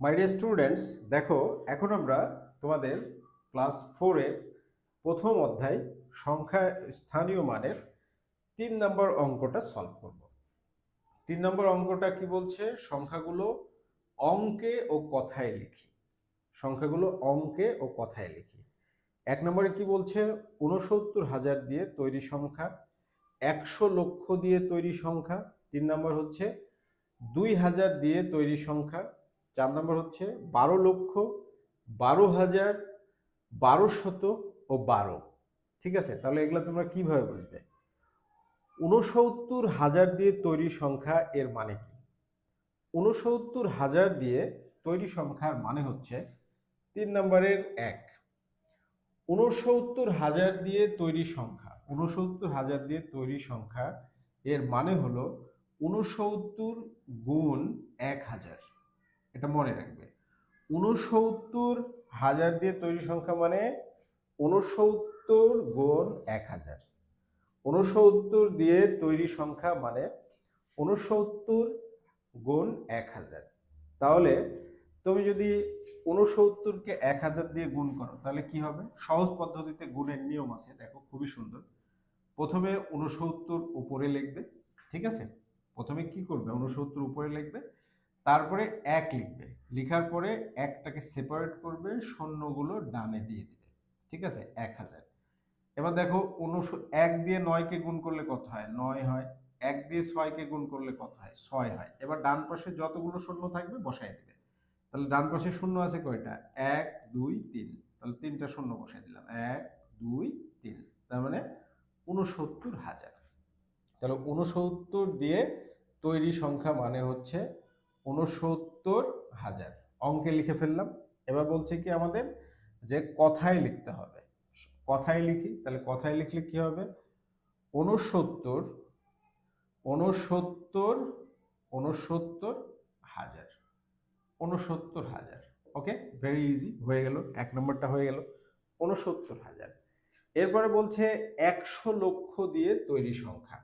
My dear students, দেখো এখন আমরা তোমাদের ক্লাস 4-এর প্রথম অধ্যায় সংখ্যা স্থানীয় মানের 3 নম্বর অঙ্কটা সলভ করব। 3 নম্বর অঙ্কটা কি বলছে? সংখ্যাগুলো অঙ্কে ও কথায় লিখি। সংখ্যাগুলো অঙ্কে ও কথায় লিখি। 1 নম্বরে কি বলছে? 69,000 দিয়ে তৈরি সংখ্যা, 100 লক্ষ দিয়ে তৈরি সংখ্যা। 3 নম্বর হচ্ছে 2,000 দিয়ে তৈরি সংখ্যা। 4 নম্বর হচ্ছে 12 লক্ষ, 12,000, 12শত ও 12। ঠিক আছে, তাহলে এগুলো তোমরা কিভাবে বুঝবে? 69,000 দিয়ে তৈরি সংখ্যা এর মানে কি? 69,000 দিয়ে তৈরি সংখ্যার মানে হচ্ছে 3 নম্বরের 1। 69,000 দিয়ে তৈরি সংখ্যা, 69,000 দিয়ে তৈরি সংখ্যা এর মানে হলো 69 গুণ 1000। এটা মনে রাখবে। 69,000 দিয়ে তৈরি সংখ্যা মানে 69 গুণ 1000। 69 দিয়ে তৈরি সংখ্যা মানে 69 গুণ 1000। তাহলে তুমি যদি 69কে 1000 দিয়ে গুণ করো তাহলে কি হবে? সহজ পদ্ধতিতে গুণের নিয়ম আছে, দেখো খুবই সুন্দর। প্রথমে 69 উপরে লিখবে, ঠিক আছে? প্রথমে কি করবে? 69 উপরে লিখবে, তারপরে 1 লিখবে, লিখার পরে একটাকে সেপারেট করবে, শূন্যগুলো ডানে দিয়ে দিবে, ঠিক আছে? 1000। এবার দেখো 1 দিয়ে 9কে গুণ করলে কত হয়? 9 হয়। 1 দিয়ে 6কে গুণ করলে কত হয়? 6 হয়। এবার ডান পাশে যতগুলো শূন্য থাকবে বসাই দিবে। তাহলে ডান পাশে শূন্য আছে কয়টা? 1 2 3। তাহলে 3টা শূন্য বসাই দিলাম। 1 2 3, তার মানে 69,000। তাহলে 69 দিয়ে তৈরি সংখ্যা মানে হচ্ছে 69,000। অঙ্কে লিখে ফেললাম। এবার বলছে কি আমাদের যে কথায় লিখতে হবে। কথায় লিখি, তাহলে কথায় লিখলে কি হবে? 69 69 69,000, 69,000। ওকে, ভেরি ইজি, হয়ে গেল। 1 নম্বরটা হয়ে গেল, 69,000। এরপরে বলছে 100 লক্ষ দিয়ে তৈরি সংখ্যা।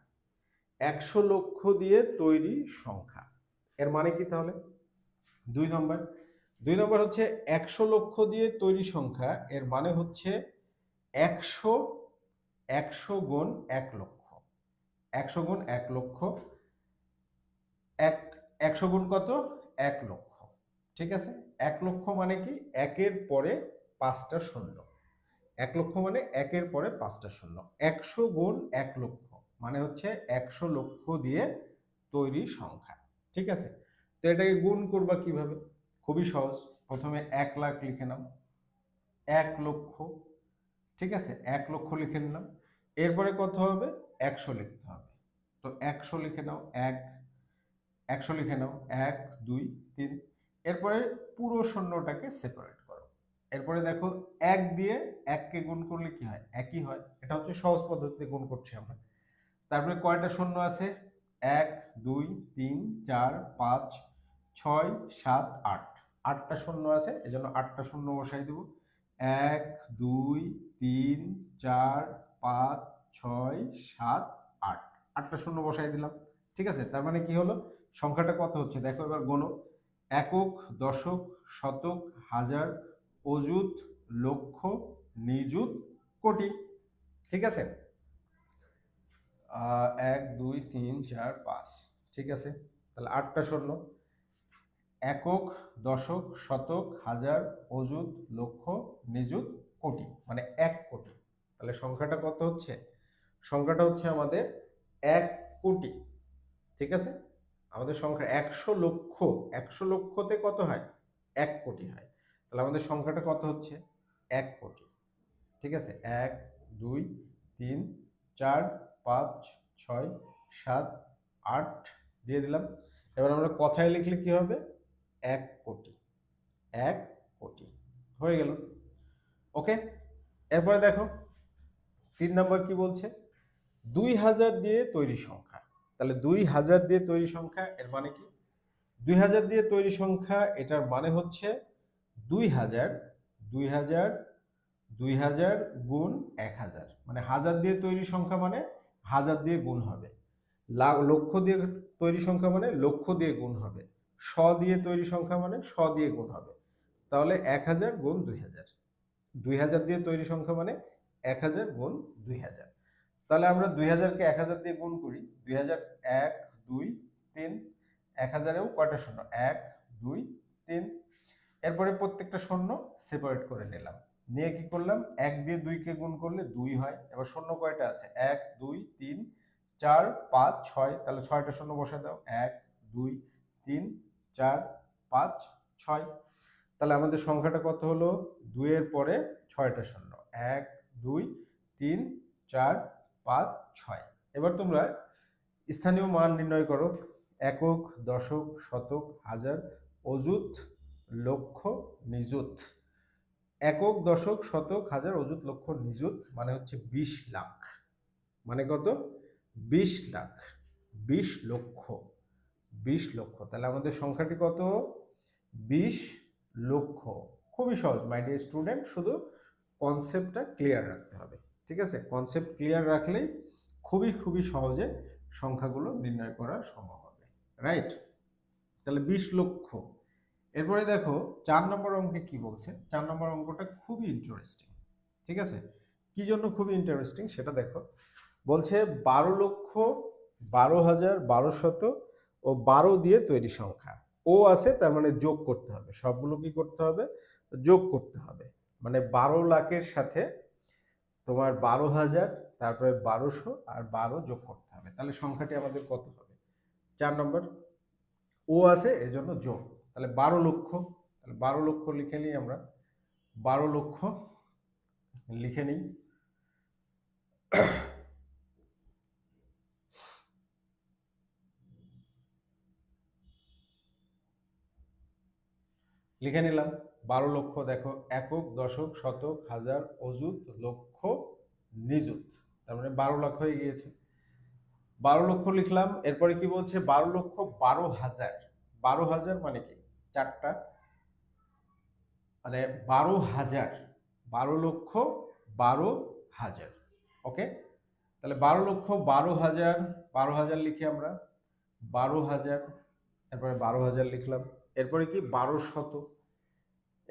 100 লক্ষ দিয়ে তৈরি সংখ্যা এর মানে কি তাহলে? 2 নম্বর, 2 নম্বর হচ্ছে 100 লক্ষ দিয়ে তৈরি সংখ্যা এর মানে হচ্ছে 100, 100 গুণ 1 লক্ষ। 100 গুণ 1 লক্ষ, 100 গুণ কত? 1 লক্ষ। ঠিক আছে, 1 লক্ষ মানে কি? একের পরে 5টা শূন্য। 1 লক্ষ মানে একের পরে 5টা শূন্য। 100 গুণ 1 লক্ষ মানে হচ্ছে 100 লক্ষ দিয়ে তৈরি সংখ্যা। ঠিক আছে, তো এটাকে গুণ করবা কিভাবে? খুবই সহজ। প্রথমে 1 লাখ লিখে নাও, 1 লক্ষ, ঠিক আছে? 1 লক্ষ লিখে নিলাম। এরপরে কত হবে? 100 লিখতে হবে। তো 100 লিখে নাও, 100 লিখে নাও, 1 2 3। এরপরে পুরো শূন্যটাকে সেপারেট করো। এরপরে দেখো 1 দিয়ে 1 কে গুণ করলে কি হয়? একই হয়। এটা হচ্ছে সহজ পদ্ধতিতে গুণ করছি আমরা। তারপরে কয়টা শূন্য আছে? 1 2 3 4 5 6 7 8, 8টা শূন্য আছে, এজন্য 8টা শূন্য বসাই দেব। 1 2 3 4 5 6 7 8, 8টা শূন্য বসাই দিলাম। ঠিক আছে, তার মানে কি হলো? সংখ্যাটা কত হচ্ছে দেখো, এবার গোনো। একক, দশক, শতক, হাজার, অযুত, লক্ষ, নিযুত, কোটি। ঠিক আছে, 1 2 3 4 5, ঠিক আছে। তাহলে 8টা শূন্য। একক, দশক, শতক, হাজার, অযুত, লক্ষ, নিযুত, কোটি, মানে 1 কোটি। তাহলে সংখ্যাটা কত হচ্ছে? সংখ্যাটা হচ্ছে আমাদের 1 কোটি। ঠিক আছে, আমাদের সংখ্যা 100 লক্ষ, 100 লক্ষতে কত হয়? 1 কোটি হয়। তাহলে আমাদের সংখ্যাটা কত হচ্ছে? 1 কোটি। ঠিক আছে, 1 2 3 4 5 6 7 8 দিয়ে দিলাম। এবার আমরা কথায় লিখলে কি হবে? 1 কোটি, 1 কোটি হয়ে গেল। ওকে, এরপরে দেখো 3 নম্বর কি বলছে? 2000 দিয়ে তৈরি সংখ্যা। তাহলে 2000 দিয়ে তৈরি সংখ্যা এর মানে কি? 2000 দিয়ে তৈরি সংখ্যা এটার মানে হচ্ছে 2000, 2000, 2000 গুণ 1000, মানে হাজার দিয়ে তৈরি সংখ্যা মানে হাজার দিয়ে গুণ হবে। লক্ষ দিয়ে তৈরি সংখ্যা মানে লক্ষ দিয়ে গুণ হবে। শ দিয়ে তৈরি সংখ্যা মানে শ দিয়ে গুণ হবে, তাহলে 1000 গুণ 2000, 2000 দিয়ে তৈরি সংখ্যা মানে 1000 গুণ 2000। তাহলে আমরা 2000 কে 1000 দিয়ে গুণ করি, 2000 1 2 3, 1000এও কয়টা শূন্য, 1 2 3। এরপরে প্রত্যেকটা শূন্য সেপারেট করে নিলাম, নিয়ে কি করলাম, 1 দিয়ে 2 কে গুণ করলে 2 হয়। এবার শূন্য কয়টা আছে, 1 2 3 4 5 6, তাহলে 6টা শূন্য বসে দাও, 1 2 3 4 5 6। তাহলে আমাদের সংখ্যাটা কত হলো, 2 এর পরে 6টা শূন্য, 1 2 3 4 5 6। এবার তোমরা স্থানীয় মান নির্ণয় করো, একক, দশক, শতক, হাজার, অযুত, লক্ষ, নিযুত। একক, দশক, শতক, হাজার, অযুত, লক্ষ, নিযুত মানে হচ্ছে 20 লাখ। মানে কত, 20 লাখ, 20 লক্ষ, 20 লক্ষ। তাহলে আমাদের সংখ্যাটি কত, 20 লক্ষ। খুবই সহজ মাই ডিয়ার স্টুডেন্ট, শুধু কনসেপ্টটা ক্লিয়ার রাখতে হবে। ঠিক আছে, কনসেপ্ট ক্লিয়ার রাখলেই খুবই খুবই সহজে সংখ্যাগুলো নির্ণয় করা সম্ভব হবে, রাইট। তাহলে 20 লক্ষ। এরপরে দেখো 4 নম্বর অঙ্কে কি বলছে, 4 নম্বর অঙ্কটা খুবই ইন্টারেস্টিং। ঠিক আছে, কি জন্য খুবই ইন্টারেস্টিং সেটা দেখো। বলছে 12,12,1200 ও 12 দিয়ে তৈরি সংখ্যা ও আছে, তার মানে যোগ করতে হবে, সবগুলো কি করতে হবে, যোগ করতে হবে। মানে 12 লাখের সাথে তোমার 12,000, তারপরে 1200 আর 12 যোগ করতে হবে, তাহলে সংখ্যাটি আমাদের কত হবে। 4 নম্বর ও আছে এজন্য যোগ, তাহলে 12 লক্ষ। তাহলে 12 লক্ষ লিখে নিই আমরা, 12 লক্ষ লিখে নিই। লিখে নিলাম 12 লক্ষ। দেখো একক, দশক, শতক, হাজার, অযুত, লক্ষ, নিযুত, তার মানে 12 লাখ হয়ে গিয়েছে। 12 লক্ষ লিখলাম। এরপরে কি বলছে, 12 লক্ষ 12,000। 12,000 মানে কি, চারটা, মানে 12,000, 12 লক্ষ 12,000। ওকে, তাহলে 12 লক্ষ 12,000, 12,000 লিখি আমরা, 12,000। এরপরে 12,000 লিখলাম। এরপরে কি 1200।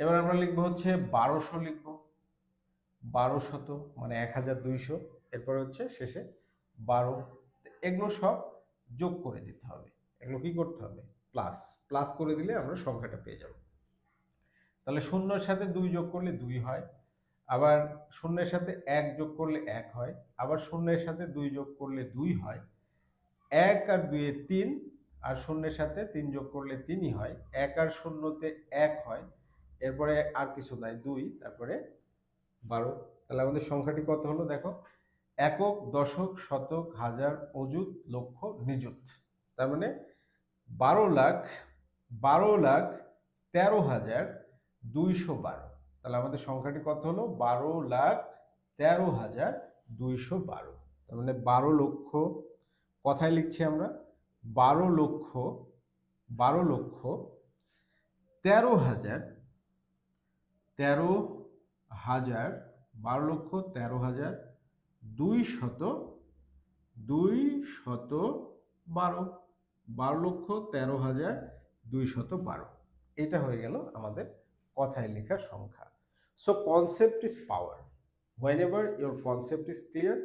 এবার আমরা লিখবো হচ্ছে 1200 লিখবো, 1200 মানে 1200। এরপরে হচ্ছে শেষে 12। এগুলো সব যোগ করে দিতে হবে, এগুলো কি করতে হবে, প্লাস, প্লাস করে দিলে আমরা সংখ্যাটা পেয়ে যাব। তাহলে শূন্যের সাথে 2 যোগ করলে 2 হয়, আবার শূন্যের সাথে 1 যোগ করলে 1 হয়, আবার শূন্যের সাথে 2 যোগ করলে 2 হয়, 1 আর 2 এ 3, আর শূন্যের সাথে 3 যোগ করলে 3ই হয়, 1 আর শূন্যতে 1 হয়, এরপরে আর কিছু নাই 2, তারপরে 12। তাহলে আমাদের সংখ্যাটি কত হলো দেখো, একক, দশক, শতক, হাজার, অযুত, লক্ষ, নিযুত। তার মানে 12,13,212। তাহলে আমাদের সংখ্যাটি কত হলো, 12,13,212। তার মানে 12 লক্ষ, কথায় লিখছি আমরা, 12 লক্ষ, 12 লক্ষ 13,000, 13,000, 12 লক্ষ 13,000 212, 12 লক্ষ 13,212। এটা হয়ে গেল আমাদের কথায় লেখার সংখ্যা। So concept is power. Whenever your concept is clear,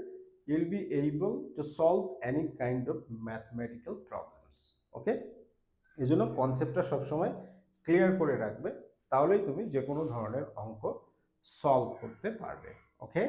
you'll be able to solve any kind of mathematical problems. ওকে, এই জন্য কনসেপ্টটা সবসময় ক্লিয়ার করে রাখবে, তাহলেই তুমি যে কোনো ধরনের অঙ্ক সলভ করতে পারবে। ওকে।